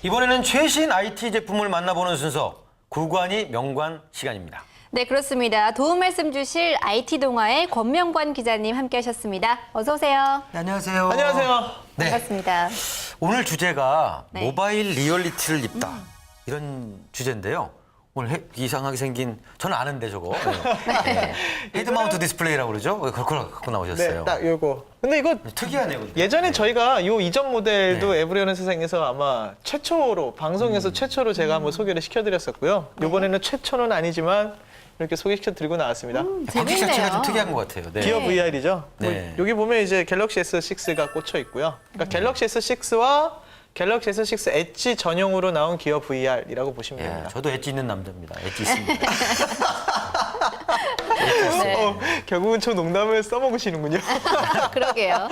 이번에는 최신 IT 제품을 만나보는 순서, 구관이 명관 시간입니다. 네, 그렇습니다. 도움 말씀 주실 IT 동아의 권명관 기자님 함께하셨습니다. 어서 오세요. 네, 안녕하세요. 안녕하세요. 네, 반갑습니다. 오늘 주제가 네. 모바일 리얼리티를 입다 이런 주제인데요. 오늘 이상하게 생긴, 저는 아는데 저거. 네. 헤드마운트 디스플레이라고 그러죠? 그걸 갖고 나오셨어요. 네, 딱 요거. 근데 이거 특이하네요. 근데. 예전에 저희가 요 이전 모델도 네. 에브리온 세상에서 아마 최초로 방송에서 최초로 제가 한번 소개를 시켜드렸었고요. 이번에는 최초는 아니지만 이렇게 소개시켜드리고 나왔습니다. 방식 재밌네요. 자체가 좀 특이한 것 같아요. 네. 기어 VR이죠. 네. 여기 보면 이제 갤럭시 S6가 꽂혀 있고요. 그러니까 갤럭시 S6와 갤럭시 S6 엣지 전용으로 나온 기어 VR이라고 보시면 예, 됩니다. 저도 엣지 있는 남자입니다. 엣지 있습니다. 네. 결국은 저 농담을 써먹으시는군요. 그러게요.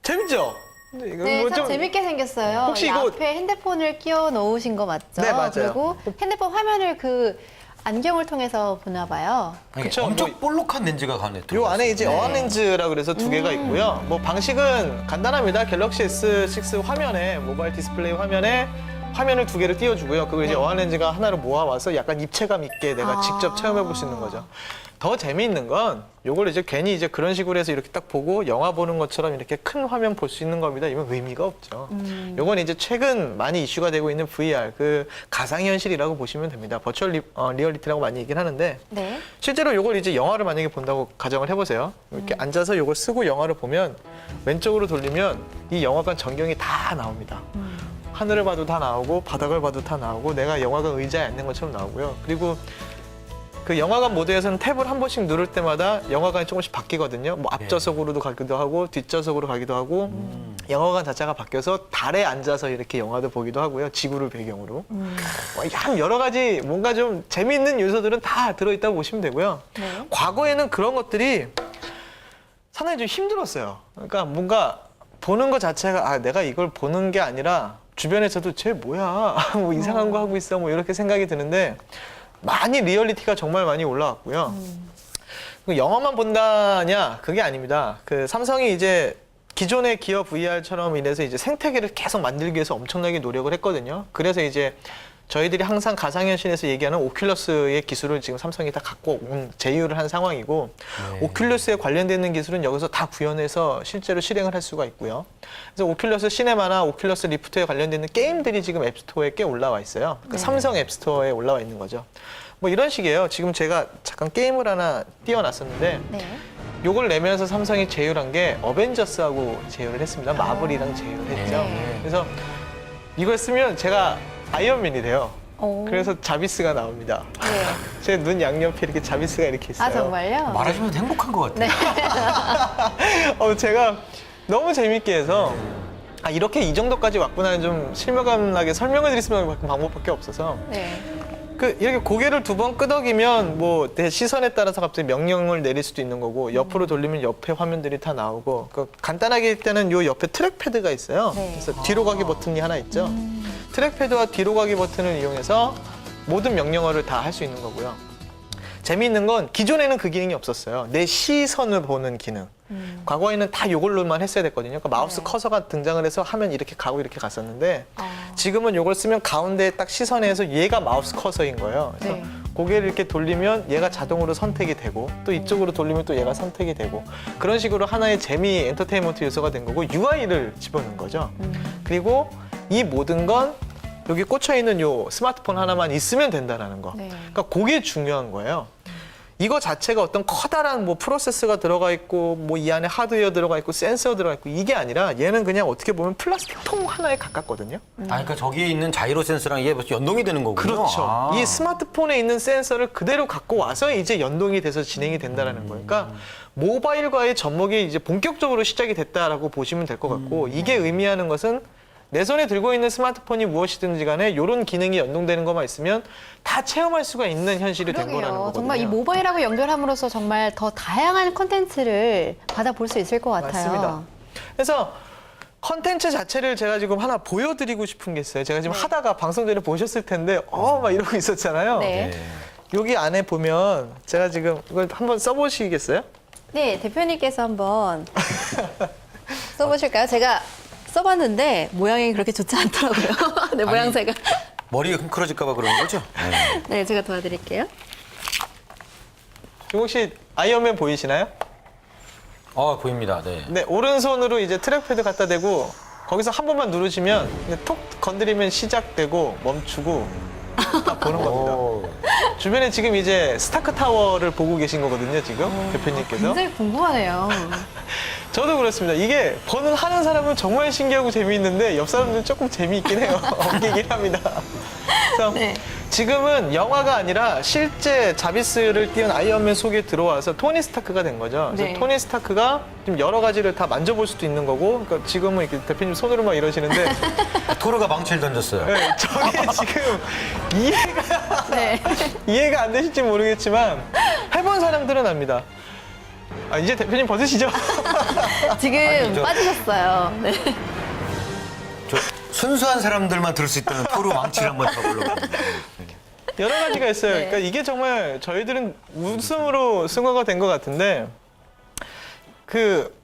재밌죠? 이거 네, 뭐 참 재밌게 생겼어요. 혹시 이 이거- 앞에 핸드폰을 끼워 놓으신 거 맞죠? 네, 맞아요. 그리고 핸드폰 화면을 그 안경을 통해서 보나 봐요. 아니, 그쵸, 엄청 뭐- 볼록한 렌즈가 가네. 요 안에 이제 네. 어안렌즈라고 그래서 두 개가 있고요. 뭐 방식은 간단합니다. 갤럭시 S6 화면에 모바일 디스플레이 화면에 화면을 두 개를 띄워주고요. 그걸 이제 어안렌즈가 하나로 모아와서 약간 입체감 있게 내가 직접 체험해 볼 수 있는 거죠. 더 재미있는 건 요걸 이제 괜히 이제 그런 식으로 해서 이렇게 딱 보고 영화 보는 것처럼 이렇게 큰 화면 볼 수 있는 겁니다. 이건 의미가 없죠. 요건 이제 최근 많이 이슈가 되고 있는 VR, 그 가상현실이라고 보시면 됩니다. 버추얼 리얼리티라고 많이 얘기를 하는데 네. 실제로 요걸 이제 영화를 만약에 본다고 가정을 해보세요. 이렇게 앉아서 요걸 쓰고 영화를 보면 왼쪽으로 돌리면 이 영화관 전경이 다 나옵니다. 하늘을 봐도 다 나오고 바닥을 봐도 다 나오고 내가 영화관 의자에 앉는 것처럼 나오고요. 그리고 그 영화관 모드에서는 탭을 한 번씩 누를 때마다 영화관이 조금씩 바뀌거든요. 뭐 앞좌석으로도 가기도 하고 뒷좌석으로 가기도 하고 영화관 자체가 바뀌어서 달에 앉아서 이렇게 영화도 보기도 하고요. 지구를 배경으로. 한 여러 가지 뭔가 좀 재미있는 요소들은 다 들어있다고 보시면 되고요. 네. 과거에는 그런 것들이 상당히 좀 힘들었어요. 그러니까 뭔가 보는 것 자체가 아 내가 이걸 보는 게 아니라 주변에서도 쟤 뭐야 뭐 이상한 거 하고 있어 뭐 이렇게 생각이 드는데 많이 리얼리티가 정말 많이 올라왔고요. 그 영화만 본다냐 그게 아닙니다. 그 삼성이 이제 기존의 기어 VR처럼 인해서 이제 생태계를 계속 만들기 위해서 엄청나게 노력을 했거든요. 그래서 이제 저희들이 항상 가상현실에서 얘기하는 오큘러스의 기술을 지금 삼성이 다 갖고 제휴를 한 상황이고 오큘러스에 관련되는 기술은 여기서 다 구현해서 실제로 실행을 할 수가 있고요. 그래서 오큘러스 시네마나 오큘러스 리프트에 관련되는 게임들이 지금 앱스토어에 꽤 올라와 있어요. 그러니까 삼성 앱스토어에 올라와 있는 거죠. 뭐 이런 식이에요. 지금 제가 잠깐 게임을 하나 띄워놨었는데 네. 요걸 내면서 삼성이 제휴를 한 게 어벤져스하고 제휴를 했습니다. 마블이랑 제휴를 했죠. 네. 그래서 이걸 쓰면 제가 아이언맨이 돼요. 오. 그래서 자비스가 나옵니다. 네. 제 눈 양옆에 이렇게 자비스가 이렇게 있어요. 아, 정말요? 말하시면 행복한 것 같아요. 제가 너무 재밌게 해서 아 이렇게 이 정도까지 왔구나 좀 실명감나게 설명을 드릴 수 있는 방법밖에 없어서 네. 그 이렇게 고개를 두 번 끄덕이면 뭐 내 시선에 따라서 갑자기 명령을 내릴 수도 있는 거고 옆으로 돌리면 옆에 화면들이 다 나오고 그 간단하게 일단은 요 옆에 트랙패드가 있어요. 네. 그래서 뒤로 가기 버튼이 하나 있죠. 트랙패드와 뒤로 가기 버튼을 이용해서 모든 명령어를 다 할 수 있는 거고요. 재미있는 건 기존에는 그 기능이 없었어요. 내 시선을 보는 기능. 과거에는 다 이걸로만 했어야 됐거든요. 그러니까 마우스 네. 커서가 등장을 해서 하면 이렇게 가고 이렇게 갔었는데 지금은 이걸 쓰면 가운데 딱 시선에서 얘가 마우스 커서인 거예요. 그래서 네. 고개를 이렇게 돌리면 얘가 자동으로 선택이 되고 또 이쪽으로 돌리면 또 얘가 선택이 되고 그런 식으로 하나의 재미 엔터테인먼트 요소가 된 거고 UI를 집어넣은 거죠. 그리고 이 모든 건 여기 꽂혀 있는 요 스마트폰 하나만 있으면 된다라는 거. 네. 그러니까 그게 중요한 거예요. 이거 자체가 어떤 커다란 뭐 프로세스가 들어가 있고 뭐 이 안에 하드웨어 들어가 있고 센서 들어가 있고 이게 아니라 얘는 그냥 어떻게 보면 플라스틱 통 하나에 가깝거든요. 아, 그러니까 저기에 있는 자이로 센서랑 이게 벌써 연동이 되는 거군요. 그렇죠. 아. 이 스마트폰에 있는 센서를 그대로 갖고 와서 이제 연동이 돼서 진행이 된다라는 거예요. 그러니까 모바일과의 접목이 이제 본격적으로 시작이 됐다라고 보시면 될 것 같고 이게 의미하는 것은 내 손에 들고 있는 스마트폰이 무엇이든지 간에 이런 기능이 연동되는 것만 있으면 다 체험할 수가 있는 현실이 된 거라는 그러게요. 거거든요. 정말 이 모바일하고 연결함으로써 정말 더 다양한 콘텐츠를 받아볼 수 있을 것 같아요. 맞습니다. 그래서 컨텐츠 자체를 제가 지금 하나 보여드리고 싶은 게 있어요. 제가 지금 하다가 방송 전에 보셨을 텐데 막 이러고 있었잖아요. 네. 여기 안에 보면 제가 지금 이걸 한번 써보시겠어요? 네, 대표님께서 한번 써보실까요? 제가 써봤는데 모양이 그렇게 좋지 않더라고요. 네, 모양새가. 머리가 킁크러질까 봐 그런 거죠? 네. 네, 제가 도와드릴게요. 지금 혹시 아이언맨 보이시나요? 보입니다. 네. 네, 오른손으로 이제 트랙패드 갖다 대고 거기서 한 번만 누르시면 그냥 톡 건드리면 시작되고 멈추고 딱 보는 겁니다. 오. 주변에 지금 이제 스타크 타워를 보고 계신 거거든요, 지금 대표님께서. 굉장히 궁금하네요. 저도 그렇습니다. 이게 하는 사람은 정말 신기하고 재미있는데 옆 사람들은 조금 재미있긴 해요. 웃기긴 합니다. 그래서 네. 지금은 영화가 아니라 실제 자비스를 띄운 아이언맨 속에 들어와서 토니 스타크가 된 거죠. 그래서 네. 토니 스타크가 지금 여러 가지를 다 만져볼 수도 있는 거고, 그러니까 지금은 이렇게 대표님 손으로 막 이러시는데, 토르가 망치를 던졌어요. 네, 저게 지금 네. 이해가 안 되실지 모르겠지만 해본 사람들은 압니다. 이제 대표님 벗으시죠? 지금 아니죠. 빠지셨어요. 네. 저 순수한 사람들만 들을 수 있다는 토르 망치를 한번 해보려고 합니다. 여러 가지가 있어요. 네. 그러니까 이게 정말 저희들은 웃음으로 승화가 된 것 같은데,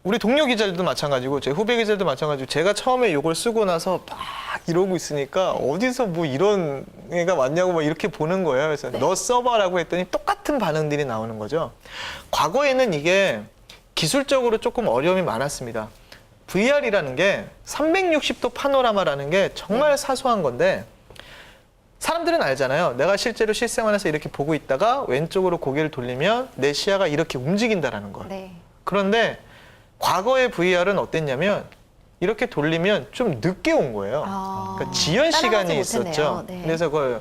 우리 동료 기자들도 마찬가지고 제 후배 기자들도 마찬가지고 제가 처음에 이걸 쓰고 나서 막 이러고 있으니까 어디서 뭐 이런 애가 왔냐고 막 이렇게 보는 거예요. 그래서 너 써봐라고 했더니 똑같은 반응들이 나오는 거죠. 과거에는 이게 기술적으로 조금 어려움이 많았습니다. VR이라는 게 360도 파노라마라는 게 정말 사소한 건데 사람들은 알잖아요. 내가 실제로 실생활에서 이렇게 보고 있다가 왼쪽으로 고개를 돌리면 내 시야가 이렇게 움직인다라는 걸. 네. 그런데 과거의 VR은 어땠냐면 이렇게 돌리면 좀 늦게 온 거예요. 그러니까 지연 시간이 따라가지 있었죠. 못했네요. 네. 그래서 그걸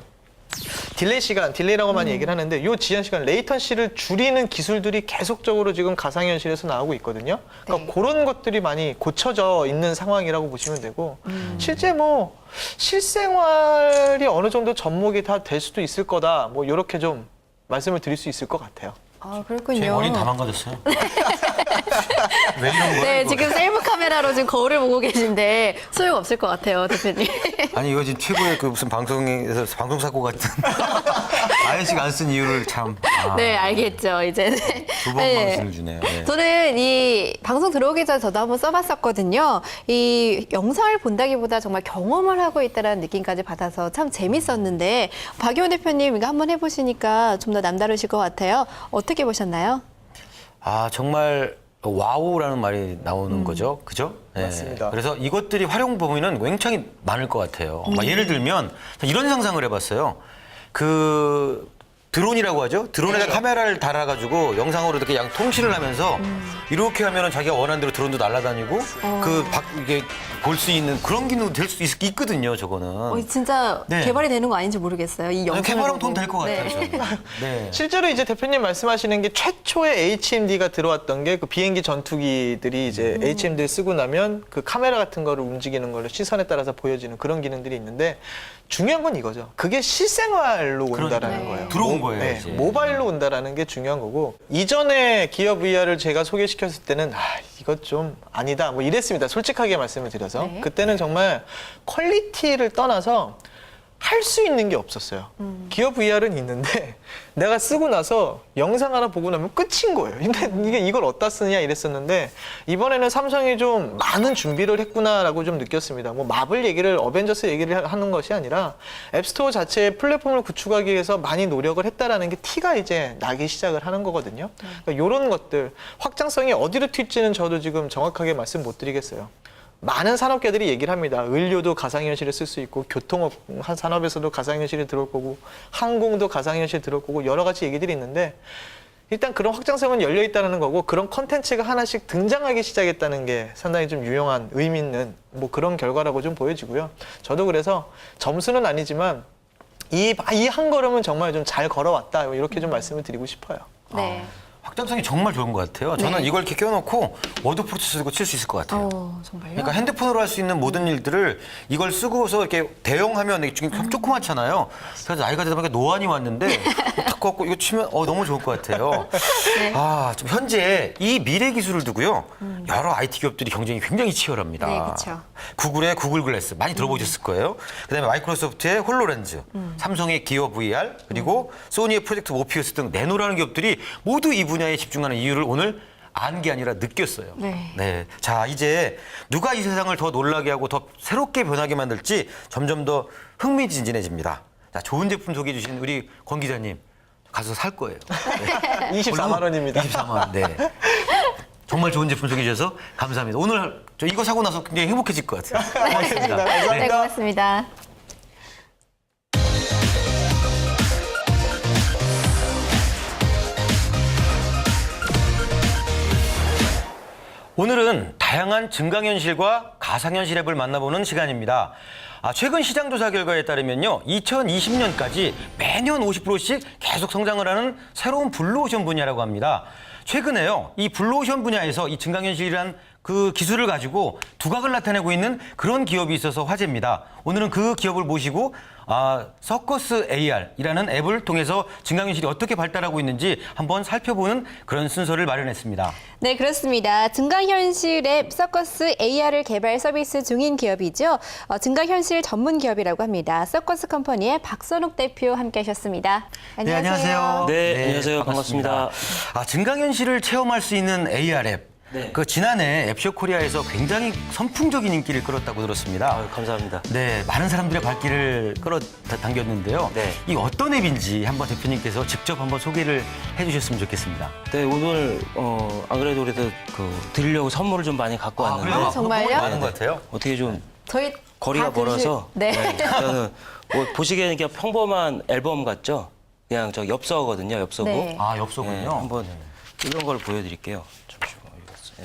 딜레이라고 많이 얘기를 하는데 이 지연 시간, 레이턴시를 줄이는 기술들이 계속적으로 지금 가상현실에서 나오고 있거든요. 그러니까 네. 그런 것들이 많이 고쳐져 있는 상황이라고 보시면 되고 실제 뭐 실생활이 어느 정도 접목이 다 될 수도 있을 거다. 뭐 이렇게 좀 말씀을 드릴 수 있을 것 같아요. 그렇군요. 제 머리는 다 망가졌어요. 왜 이런 거예요? 네, 이거? 지금 셀프 카메라로 지금 거울을 보고 계신데 소용없을 것 같아요, 대표님. 아니 이거 지금 최고의 무슨 방송에서 방송 사고 같은 아예씨가 안 쓴 이유를 참. 네, 알겠죠, 이제. 두 번 방송을 주네요. 네. 저는 이 방송 들어오기 전에 저도 한번 써봤었거든요. 이 영상을 본다기보다 정말 경험을 하고 있다는 느낌까지 받아서 참 재밌었는데 박용원 대표님 이거 한번 해보시니까 좀 더 남다르실 것 같아요. 어떻게 보셨나요? 정말 와우라는 말이 나오는 거죠. 그죠? 네. 맞습니다. 그래서 이것들이 활용 범위는 굉장히 많을 것 같아요. 예를 들면 이런 상상을 해봤어요. 드론이라고 하죠. 드론에다 그렇죠. 카메라를 달아가지고 영상으로 이렇게 양 통신을 하면서 이렇게 하면은 자기가 원하는 대로 드론도 날아다니고 이게 볼 수 있는 그런 기능도 될 수 있거든요. 저거는. 진짜 네. 개발이 되는 거 아닌지 모르겠어요. 이 영상을 개발하면 보고. 돈 될 것 같아요. 네. 저는. 네. 실제로 이제 대표님 말씀하시는 게 최초의 HMD가 들어왔던 게 그 비행기 전투기들이 이제 HMD를 쓰고 나면 그 카메라 같은 거를 움직이는 걸로 시선에 따라서 보여지는 그런 기능들이 있는데 중요한 건 이거죠. 그게 실생활로 온다라는 네. 거예요. 들어온 거예요, 네, 이제. 모바일로 온다라는 게 중요한 거고 이전에 기어 VR을 제가 소개시켰을 때는 이것 좀 아니다 뭐 이랬습니다. 솔직하게 말씀을 드려서 네. 그때는 정말 퀄리티를 떠나서 할 수 있는 게 없었어요. 기어 VR은 있는데 내가 쓰고 나서 영상 하나 보고 나면 끝인 거예요. 근데 이걸 어디다 쓰냐 이랬었는데 이번에는 삼성이 좀 많은 준비를 했구나라고 좀 느꼈습니다. 뭐 마블 얘기를 어벤져스 얘기를 하는 것이 아니라 앱스토어 자체의 플랫폼을 구축하기 위해서 많이 노력을 했다라는 게 티가 이제 나기 시작을 하는 거거든요. 그러니까 이런 것들 확장성이 어디로 튈지는 저도 지금 정확하게 말씀 못 드리겠어요. 많은 산업계들이 얘기를 합니다. 의료도 가상현실을 쓸 수 있고 교통업 한 산업에서도 가상현실이 들어올 거고 항공도 가상현실이 들어올 거고 여러 가지 얘기들이 있는데 일단 그런 확장성은 열려 있다는 거고 그런 컨텐츠가 하나씩 등장하기 시작했다는 게 상당히 좀 유용한 의미 있는 뭐 그런 결과라고 좀 보여지고요. 저도 그래서 점수는 아니지만 이 한 걸음은 정말 좀 잘 걸어왔다 이렇게 좀 말씀을 드리고 싶어요. 네. 확장성이 정말 좋은 것 같아요. 저는 네. 이걸 이렇게 껴놓고 워드 프로세스 들고 칠 수 있을 것 같아요. 정말요? 그러니까 핸드폰으로 할 수 있는 모든 일들을 이걸 쓰고서 이렇게 대용하면 이게 좀 조그맣잖아요. 그래서 나이가 되다 보니까 노안이 왔는데 탁 갖고 이거 치면 너무 좋을 것 같아요. 네. 좀 현재 이 미래 기술을 두고요. 여러 IT 기업들이 경쟁이 굉장히 치열합니다. 네, 그쵸. 구글의 구글 글래스 많이 들어보셨을 거예요. 그다음에 마이크로소프트의 홀로렌즈, 삼성의 기어 VR, 그리고 소니의 프로젝트 모피우스 등 내노라는 기업들이 모두 이 분야에 집중하는 이유를 오늘 안 게 아니라 느꼈어요. 네. 자, 이제 누가 이 세상을 더 놀라게 하고 더 새롭게 변하게 만들지 점점 더 흥미진진해집니다. 자, 좋은 제품 소개해 주신 우리 권 기자님 가서 살 거예요. 네. 24만 원입니다. 24만 원. 네. 정말 좋은 제품 소개해 주셔서 감사합니다. 오늘 저 이거 사고 나서 굉장히 행복해질 것 같아요. 고맙습니다. 감사합니다. 네, 고맙습니다. 오늘은 다양한 증강현실과 가상현실 앱을 만나보는 시간입니다. 최근 시장조사 결과에 따르면요, 2020년까지 매년 50%씩 계속 성장을 하는 새로운 블루오션 분야라고 합니다. 최근에요, 이 블루오션 분야에서 이 증강현실이란 그 기술을 가지고 두각을 나타내고 있는 그런 기업이 있어서 화제입니다. 오늘은 그 기업을 모시고 서커스 AR이라는 앱을 통해서 증강현실이 어떻게 발달하고 있는지 한번 살펴보는 그런 순서를 마련했습니다. 네, 그렇습니다. 증강현실 앱 서커스 AR을 개발 서비스 중인 기업이죠. 증강현실 전문 기업이라고 합니다. 서커스 컴퍼니의 박선욱 대표 함께하셨습니다. 네, 안녕하세요. 네, 안녕하세요. 반갑습니다. 증강현실을 체험할 수 있는 AR 앱. 네. 그 지난해 앱쇼 코리아에서 굉장히 선풍적인 인기를 끌었다고 들었습니다. 아유, 감사합니다. 네, 많은 사람들의 발길을 끌어당겼는데요. 네. 이 어떤 앱인지 한번 대표님께서 직접 한번 소개를 해주셨으면 좋겠습니다. 네, 오늘 안 그래도 그래도 드리려고 선물을 좀 많이 갖고 왔는데 그래요? 정말요? 많은 것 같아요. 어떻게 좀 저희 거리가 다 들으실- 멀어서 네. 일단은 뭐 보시기에는 그냥 평범한 앨범 같죠? 그냥 저 엽서거든요, 엽서고. 네. 엽서군요. 네, 한번 이런 걸 보여드릴게요. 잠시만요. 네.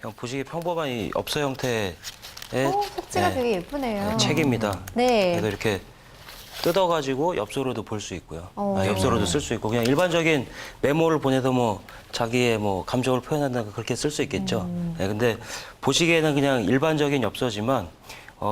그냥 보시기 평범한 이 엽서 형태의 속지가 네, 되게 예쁘네요. 네, 책입니다. 네. 그래서 이렇게 뜯어가지고 엽서로도 볼 수 있고요. 어. 엽서로도 쓸 수 있고 그냥 일반적인 메모를 보내서 뭐 자기의 뭐 감정을 표현한다는 그렇게 쓸 수 있겠죠. 네, 근데 보시기에는 그냥 일반적인 엽서지만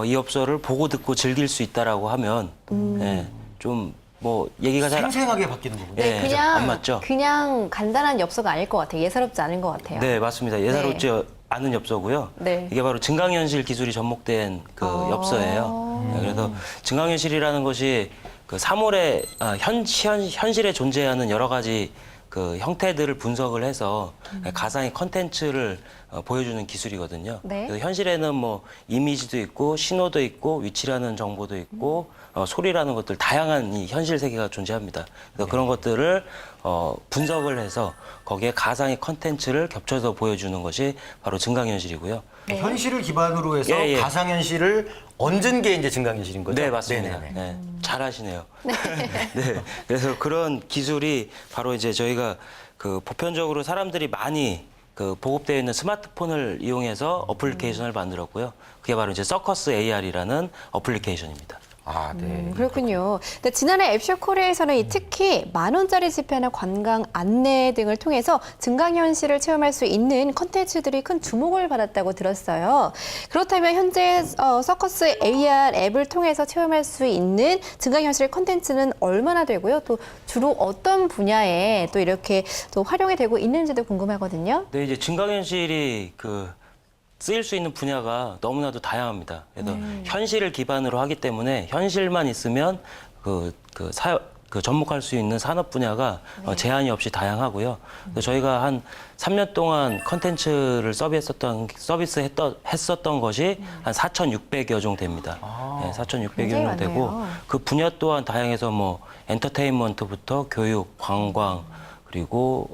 이 엽서를 보고 듣고 즐길 수 있다라고 하면 네, 좀 뭐 얘기가 잘 생생하게 바뀌는 거군요. 네, 그냥 안 맞죠? 그냥 간단한 엽서가 아닐 것 같아요. 예사롭지 않은 것 같아요. 네, 맞습니다. 예사롭지 않은 엽서고요. 네. 이게 바로 증강현실 기술이 접목된 그 엽서예요. 네, 그래서 증강현실이라는 것이 그 사물의 현실에 존재하는 여러 가지 그 형태들을 분석을 해서 가상의 컨텐츠를 보여주는 기술이거든요. 네. 그래서 현실에는 뭐 이미지도 있고 신호도 있고 위치라는 정보도 있고 소리라는 것들 다양한 이 현실 세계가 존재합니다. 그래서 그런 것들을 분석을 해서 거기에 가상의 컨텐츠를 겹쳐서 보여주는 것이 바로 증강현실이고요. 현실을 기반으로 해서 예, 예. 가상현실을 얹은 게 이제 증강현실인 거죠? 네, 맞습니다. 네네네. 네, 잘하시네요. 네, 그래서 그런 기술이 바로 이제 저희가 그 보편적으로 사람들이 많이 그 보급되어 있는 스마트폰을 이용해서 어플리케이션을 만들었고요. 그게 바로 이제 서커스 AR이라는 어플리케이션입니다. 네. 그렇군요. 근데 지난해 앱쇼 코리아에서는 특히 10,000원짜리 지폐나 관광 안내 등을 통해서 증강현실을 체험할 수 있는 컨텐츠들이 큰 주목을 받았다고 들었어요. 그렇다면 현재 서커스 AR 앱을 통해서 체험할 수 있는 증강현실 컨텐츠는 얼마나 되고요? 또 주로 어떤 분야에 또 이렇게 또 활용이 되고 있는지도 궁금하거든요. 네, 이제 증강현실이 쓰일 수 있는 분야가 너무나도 다양합니다. 그래서 현실을 기반으로 하기 때문에 현실만 있으면 접목할 수 있는 산업 분야가 제한이 없이 다양하고요. 그래서 저희가 한 3년 동안 컨텐츠를 서비스했었던 것이 한 4,600여 종 됩니다. 네, 4,600여 굉장히 종 되고 많네요. 그 분야 또한 다양해서 뭐 엔터테인먼트부터 교육, 관광 그리고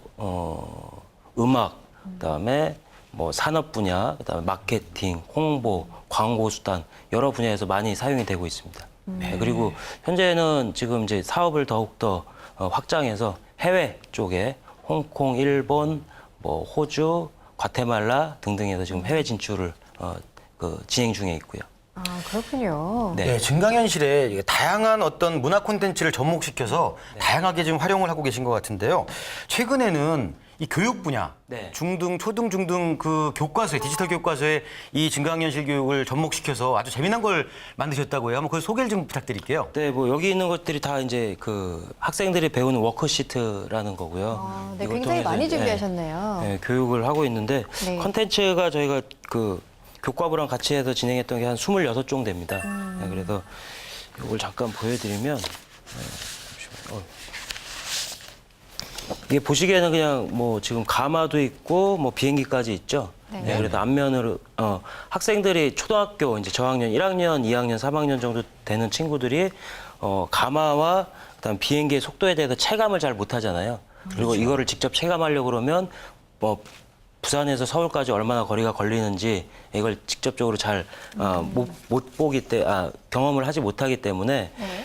음악 그다음에 뭐 산업 분야, 그다음에 마케팅, 홍보, 광고 수단 여러 분야에서 많이 사용이 되고 있습니다. 네, 그리고 현재는 지금 이제 사업을 더욱더 확장해서 해외 쪽에 홍콩, 일본, 뭐 호주, 과테말라 등등에서 지금 해외 진출을 진행 중에 있고요. 아, 그렇군요. 네. 네, 증강현실에 다양한 어떤 문화 콘텐츠를 접목시켜서 다양하게 좀 활용을 하고 계신 것 같은데요. 최근에는 이 교육 분야, 네. 중등, 초등, 중등 그 교과서에, 디지털 교과서에 이 증강현실 교육을 접목시켜서 아주 재미난 걸 만드셨다고 해요. 한번 그 소개를 좀 부탁드릴게요. 네, 뭐 여기 있는 것들이 다 이제 그 학생들이 배우는 워크시트라는 거고요. 네, 이걸 굉장히 통해서 많이 이제, 준비하셨네요. 네, 교육을 하고 있는데 네. 컨텐츠가 저희가 그 교과부랑 같이 해서 진행했던 게 한 26종 됩니다. 네, 그래서 이걸 잠깐 보여드리면 잠시만요. 이게 보시기에는 그냥 뭐 지금 가마도 있고 뭐 비행기까지 있죠. 네. 네, 그래서 앞면으로 학생들이 초등학교 이제 저학년 1학년, 2학년, 3학년 정도 되는 친구들이 가마와 그다음 비행기의 속도에 대해서 체감을 잘 못하잖아요. 그리고 이거를 직접 체감하려고 그러면 뭐 부산에서 서울까지 얼마나 거리가 걸리는지 이걸 직접적으로 잘 못 보기 경험을 하지 못하기 때문에 네.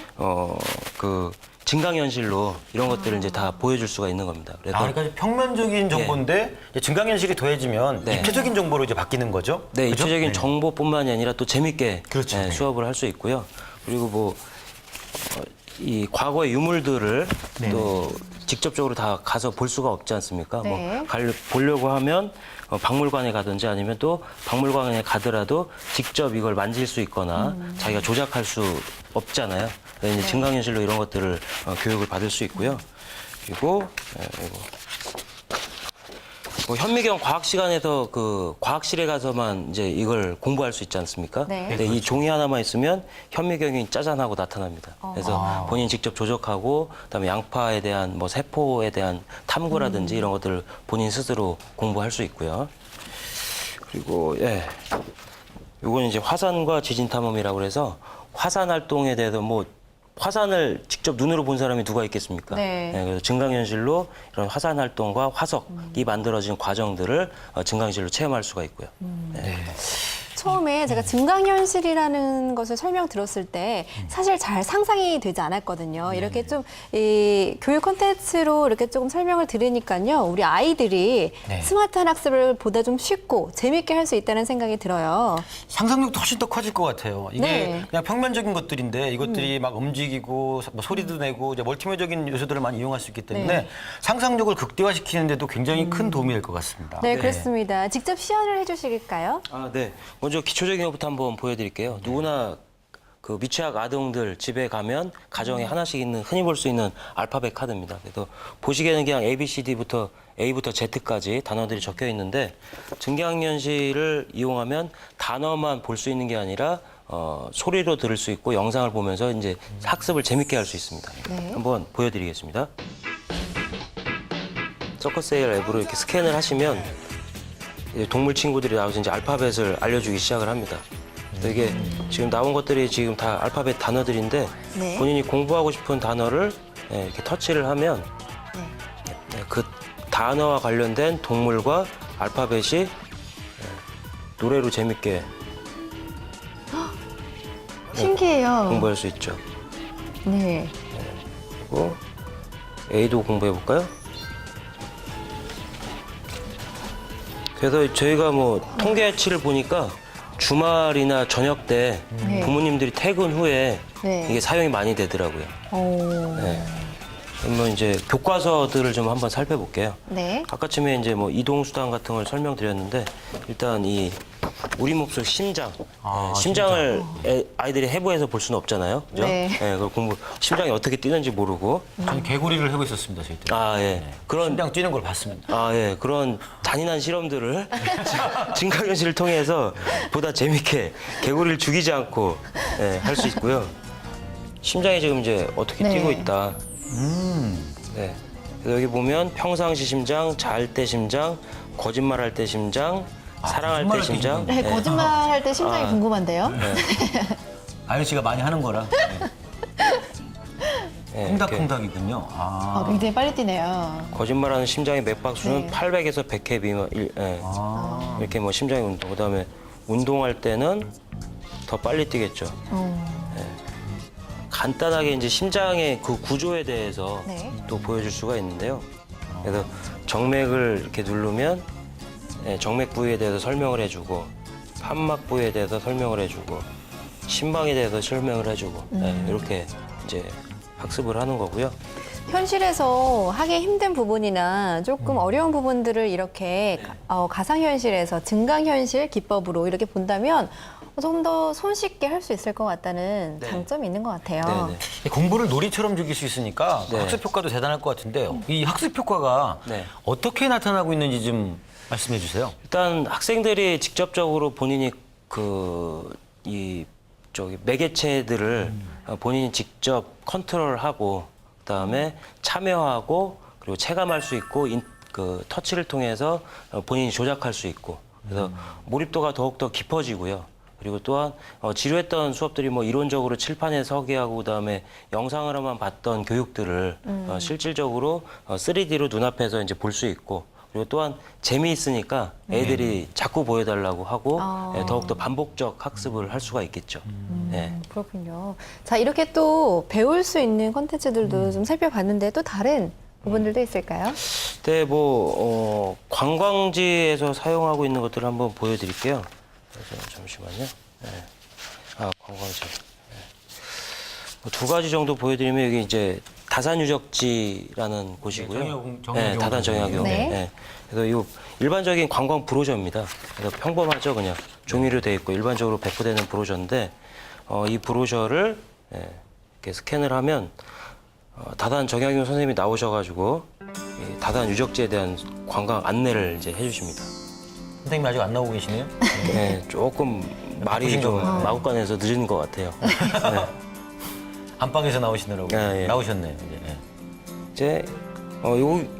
그 증강현실로 이런 것들을 이제 다 보여줄 수가 있는 겁니다. 그래서 그러니까 평면적인 정보인데 이제 증강현실이 더해지면 네. 입체적인 정보로 이제 바뀌는 거죠? 네, 그죠? 입체적인 네. 정보뿐만이 아니라 또 재밌게 그렇죠. 네. 수업을 할 수 있고요. 그리고 뭐 이 과거의 유물들을 또 직접적으로 다 가서 볼 수가 없지 않습니까? 네. 뭐 보려고 하면 박물관에 가든지 아니면 또 박물관에 가더라도 직접 이걸 만질 수 있거나 자기가 조작할 수 없잖아요. 그래서 이제 증강현실로 이런 것들을 교육을 받을 수 있고요. 그리고 뭐 현미경 과학 시간에서 그 과학실에 가서만 이제 이걸 공부할 수 있지 않습니까? 네. 근데 이 종이 하나만 있으면 현미경이 짜잔하고 나타납니다. 그래서 본인이 직접 조작하고 그다음에 양파에 대한 뭐 세포에 대한 탐구라든지 이런 것들을 본인 스스로 공부할 수 있고요. 그리고 요건 이제 화산과 지진 탐험이라고 그래서 화산 활동에 대해서 뭐 화산을 직접 눈으로 본 사람이 누가 있겠습니까? 네. 그래서 증강현실로 이런 화산 활동과 화석이 만들어진 과정들을 증강현실로 체험할 수가 있고요. 네. 처음에 제가 증강현실이라는 것을 설명 들었을 때 사실 잘 상상이 되지 않았거든요. 이렇게 좀 이 교육 콘텐츠로 이렇게 조금 설명을 들으니까요. 우리 아이들이 네. 스마트한 학습을 보다 좀 쉽고 재밌게 할 수 있다는 생각이 들어요. 상상력도 훨씬 더 커질 것 같아요. 이게 네. 그냥 평면적인 것들인데 이것들이 막 움직이고 뭐 소리도 내고 이제 멀티미디어적인 요소들을 많이 이용할 수 있기 때문에 네. 상상력을 극대화시키는데도 굉장히 큰 도움이 될 것 같습니다. 네, 그렇습니다. 직접 시연을 해주시길까요? 네. 먼저 기초적인 것부터 한번 보여드릴게요. 누구나 그 미취학 아동들 집에 가면 가정에 하나씩 있는 흔히 볼 수 있는 알파벳 카드입니다. 그래서 보시기에는 그냥 ABCD부터 A부터 Z까지 단어들이 적혀 있는데 증강현실을 이용하면 단어만 볼 수 있는 게 아니라 소리로 들을 수 있고 영상을 보면서 이제 학습을 재밌게 할 수 있습니다. 네. 한번 보여드리겠습니다. 서커스 AR 앱으로 이렇게 스캔을 하시면 이제 동물 친구들이 나와서 이제 알파벳을 알려주기 시작을 합니다. 그래서 이게 지금 나온 것들이 지금 다 알파벳 단어들인데 네. 본인이 공부하고 싶은 단어를 이렇게 터치를 하면 그 단어와 관련된 동물과 알파벳이 노래로 재밌게 신기해요. 공부할 수 있죠. 네. 그리고 A도 공부해 볼까요? 그래서 저희가 뭐 통계치를 보니까 주말이나 저녁 때 네. 부모님들이 퇴근 후에 네. 이게 사용이 많이 되더라고요. 오. 네. 그러면 이제 교과서들을 좀 한번 살펴볼게요. 네. 아까쯤에 이제 뭐 이동수단 같은 걸 설명드렸는데 일단 이 우리 몹쓸 심장, 심장을 아이들이 해부해서 볼 수는 없잖아요. 그죠? 네. 그걸 심장이 어떻게 뛰는지 모르고 저는 개구리를 하고 있었습니다, 저희 때. 그런 심장 뛰는 걸 봤습니다. 그런 잔인한 실험들을 증강현실을 통해서 보다 재밌게 개구리를 죽이지 않고 할 수 있고요. 심장이 지금 이제 어떻게 네. 뛰고 있다. 네. 그래서 여기 보면 평상시 심장, 잘 때 심장, 거짓말할 때 심장, 사랑할 때 거짓말할 때 심장. 네, 거짓말 할 때 심장이 궁금한데요. 아저씨가 많이 하는 거라. 네, 콩닥콩닥이군요. 굉장히 빨리 뛰네요. 거짓말하는 심장의 맥박수는 네. 800에서 100회 미만. 이렇게 뭐 심장의 운동. 그다음에 운동할 때는 더 빨리 뛰겠죠. 간단하게 이제 심장의 그 구조에 대해서 네. 또 보여줄 수가 있는데요. 그래서 정맥을 이렇게 누르면 정맥 부위에 대해서 설명을 해주고 판막 부위에 대해서 설명을 해주고 심방에 대해서 설명을 해주고 이렇게 이제 학습을 하는 거고요. 현실에서 하기 힘든 부분이나 조금 어려운 부분들을 이렇게 가상현실에서 증강현실 기법으로 이렇게 본다면 좀 더 손쉽게 할 수 있을 것 같다는 네. 장점이 있는 것 같아요. 네네. 공부를 놀이처럼 즐길 수 있으니까 네. 학습 효과도 대단할 것 같은데요. 이 학습 효과가 네. 어떻게 나타나고 있는지 좀 말씀해 주세요. 일단 학생들이 직접적으로 본인이 매개체들을 본인이 직접 컨트롤하고 그다음에 참여하고 그리고 체감할 수 있고 그 터치를 통해서 본인이 조작할 수 있고 그래서 몰입도가 더욱더 깊어지고요. 그리고 또한 지루했던 수업들이 뭐 이론적으로 칠판에 서게 하고 그다음에 영상으로만 봤던 교육들을 실질적으로 3D로 눈앞에서 이제 볼 수 있고 그리고 또한 재미있으니까 애들이 자꾸 보여달라고 하고 더욱더 반복적 학습을 할 수가 있겠죠. 네. 그렇군요. 자, 이렇게 또 배울 수 있는 콘텐츠들도 좀 살펴봤는데 또 다른 부분들도 있을까요? 네, 뭐 관광지에서 사용하고 있는 것들을 한번 보여드릴게요. 그래서 잠시만요. 네. 관광지. 네. 두 가지 정도 보여드리면 여기 이제 다산유적지라는 곳이고요. 네, 다산정약용. 네. 네. 그래서 이 일반적인 관광 브로셔입니다. 그래서 평범하죠, 그냥 종이로 되어 있고 일반적으로 배포되는 브로셔인데 이 브로셔를 이렇게 스캔을 하면 다산정약용 선생님이 나오셔가지고 이 다산유적지에 대한 관광 안내를 이제 해주십니다. 선생님 아직 안 나오고 계시네요. 네, 조금 말이 좀 마구간에서 늦은 것 같아요. 네. 안방에서 나오시느라고 예. 나오셨네요. 이제. 예. 이제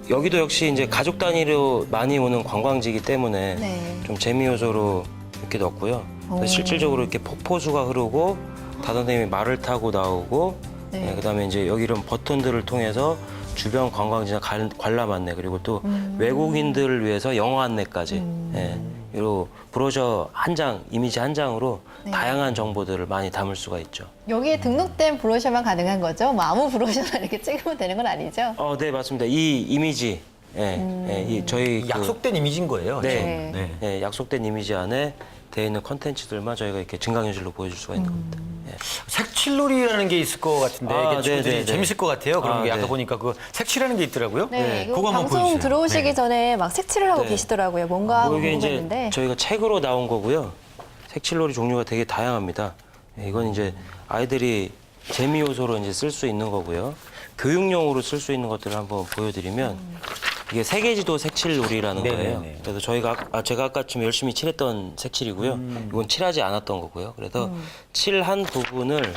여기도 역시 이제 가족 단위로 많이 오는 관광지이기 때문에 네. 좀 재미 요소로 이렇게 넣었고요. 그래서 실질적으로 이렇게 폭포수가 흐르고 다선생님이 말을 타고 나오고 네. 그다음에 이제 여기 이런 버튼들을 통해서 주변 관광지나 관람 안내 그리고 또 외국인들을 위해서 영어 안내까지 이 브로셔 한 장, 이미지 한 장으로 다양한 정보들을 많이 담을 수가 있죠. 여기에 등록된 브로셔만 가능한 거죠? 뭐 아무 브로셔나 이렇게 찍으면 되는 건 아니죠? 네, 맞습니다. 이 이미지, 저희 약속된 이미지인 거예요. 네. 그렇죠? 네. 약속된 이미지 안에 되어 있는 컨텐츠들만 저희가 이렇게 증강현실로 보여줄 수가 있는 겁니다. 예. 색칠놀이라는 게 있을 것 같은데 이게 친구들이 네네네. 재밌을 것 같아요. 그런 게 아까 네. 보니까 그 색칠하는 게 있더라고요. 네, 이거 그거 한번 방송 보여주세요. 들어오시기 네. 전에 막 색칠을 하고 네. 계시더라고요. 뭔가 하고 이게 이제 궁금했는데. 저희가 책으로 나온 거고요. 색칠놀이 종류가 되게 다양합니다. 이건 이제 아이들이 재미 요소로 이제 쓸 수 있는 거고요. 교육용으로 쓸 수 있는 것들을 한번 보여드리면 이게 세계지도 색칠놀이라는 네네네. 거예요. 그래서 제가 아까쯤 열심히 칠했던 색칠이고요. 이건 칠하지 않았던 거고요. 그래서 칠한 부분을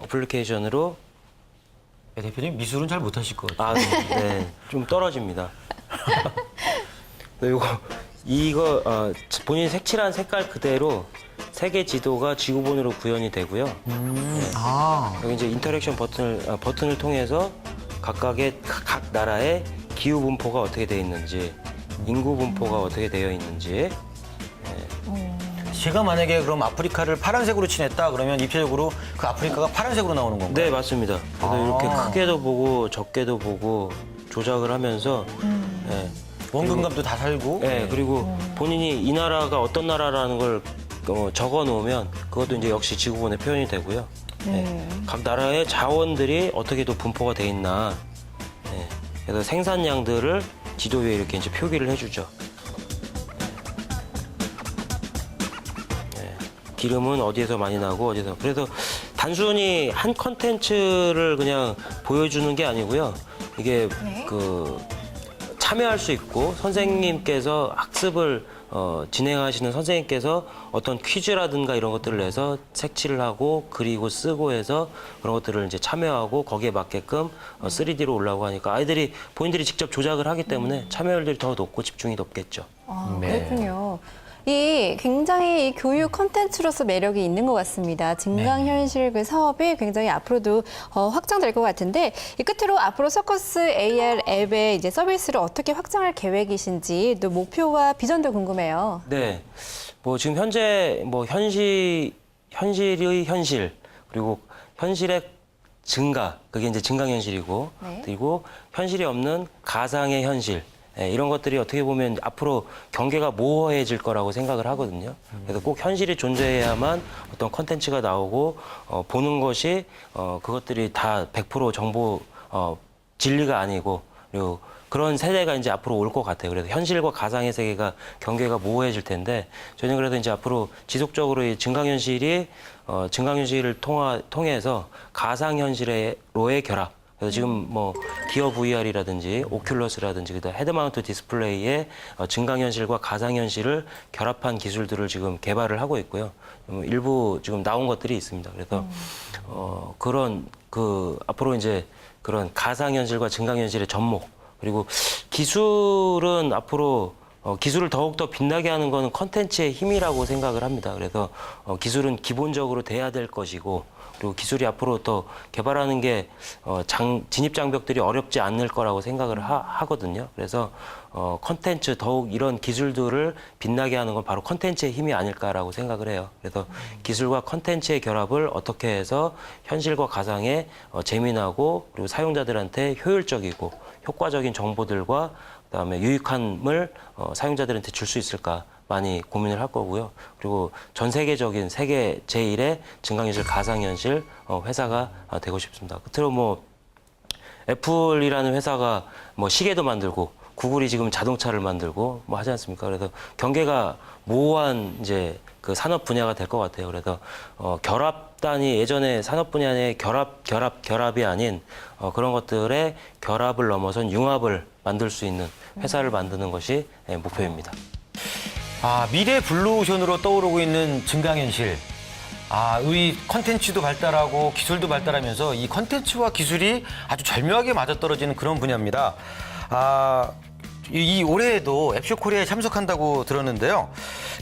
어플리케이션으로 네, 대표님 미술은 잘 못하실 것 같아요. 네, 좀 떨어집니다. 이거 본인이 색칠한 색깔 그대로 세계 지도가 지구본으로 구현이 되고요. 여기 이제 인터랙션 버튼을 통해서 각 나라의 기후 분포가 어떻게 되어 있는지, 인구 분포가 어떻게 되어 있는지. 제가 만약에 그럼 아프리카를 파란색으로 칠했다 그러면 입체적으로 그 아프리카가 파란색으로 나오는 건가요? 네, 맞습니다. 그래서 이렇게 크게도 보고 적게도 보고 조작을 하면서 원근감도 다 살고. 네, 그리고 본인이 이 나라가 어떤 나라라는 걸 적어 놓으면 그것도 이제 역시 지구본에 표현이 되고요. 각 나라의 자원들이 어떻게 또 분포가 돼 있나. 그래서 생산량들을 지도 위에 이렇게 이제 표기를 해주죠. 기름은 어디에서 많이 나고 어디서. 그래서 단순히 한 컨텐츠를 그냥 보여주는 게 아니고요. 이게 참여할 수 있고 선생님께서 학습을 진행하시는 선생님께서 어떤 퀴즈라든가 이런 것들을 내서 색칠을 하고 그리고 쓰고 해서 그런 것들을 이제 참여하고 거기에 맞게끔 3D로 올라오고 하니까 아이들이 본인들이 직접 조작을 하기 때문에 참여율이 더 높고 집중이 높겠죠. 그렇군요. 이 굉장히 이 교육 콘텐츠로서 매력이 있는 것 같습니다. 증강현실 그 사업이 굉장히 앞으로도 확장될 것 같은데 이 끝으로 앞으로 서커스 AR 앱의 이제 서비스를 어떻게 확장할 계획이신지 또 목표와 비전도 궁금해요. 네, 뭐 지금 현재 뭐 현실의 현실 그리고 현실의 증가 그게 이제 증강현실이고 그리고 현실이 없는 가상의 현실. 이런 것들이 어떻게 보면 앞으로 경계가 모호해질 거라고 생각을 하거든요. 그래서 꼭 현실이 존재해야만 어떤 컨텐츠가 나오고 보는 것이 그것들이 다 100% 정보 진리가 아니고 그리고 그런 세대가 이제 앞으로 올 것 같아요. 그래서 현실과 가상의 세계가 경계가 모호해질 텐데 저는 그래도 이제 앞으로 지속적으로 이 증강현실을 통해서 가상현실로의 결합. 그래서 지금 뭐 기어 VR이라든지 오큘러스라든지 그다음 헤드마운트 디스플레이에 증강현실과 가상현실을 결합한 기술들을 지금 개발을 하고 있고요. 일부 지금 나온 것들이 있습니다. 그래서 그런 앞으로 이제 그런 가상현실과 증강현실의 접목, 그리고 기술은 앞으로 기술을 더욱더 빛나게 하는 거는 컨텐츠의 힘이라고 생각을 합니다. 그래서 기술은 기본적으로 돼야 될 것이고, 그리고 기술이 앞으로 더 개발하는 게 진입 장벽들이 어렵지 않을 거라고 생각을 하거든요. 그래서 컨텐츠, 더욱 이런 기술들을 빛나게 하는 건 바로 컨텐츠의 힘이 아닐까라고 생각을 해요. 그래서 기술과 컨텐츠의 결합을 어떻게 해서 현실과 가상의 재미나고 그리고 사용자들한테 효율적이고 효과적인 정보들과 그다음에 유익함을 사용자들한테 줄 수 있을까 많이 고민을 할 거고요. 그리고 전 세계적인 세계 제1의 증강현실, 가상현실 회사가 되고 싶습니다. 끝으로 뭐 애플이라는 회사가 뭐 시계도 만들고 구글이 지금 자동차를 만들고 뭐 하지 않습니까? 그래서 경계가 모호한 이제 그 산업 분야가 될 것 같아요. 그래서 결합단이 예전에 산업 분야의 결합이 아닌 그런 것들의 결합을 넘어선 융합을 만들 수 있는 회사를 만드는 것이 목표입니다. 미래 블루오션으로 떠오르고 있는 증강현실. 의 컨텐츠도 발달하고 기술도 발달하면서 이 컨텐츠와 기술이 아주 절묘하게 맞아떨어지는 그런 분야입니다. 이 올해에도 앱쇼 코리아에 참석한다고 들었는데요.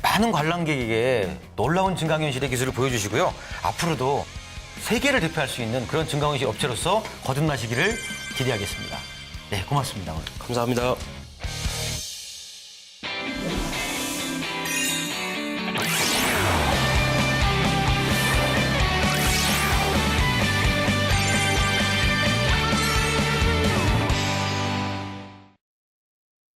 많은 관람객에게 놀라운 증강현실의 기술을 보여주시고요. 앞으로도 세계를 대표할 수 있는 그런 증강현실 업체로서 거듭나시기를 기대하겠습니다. 네, 고맙습니다. 오늘. 감사합니다.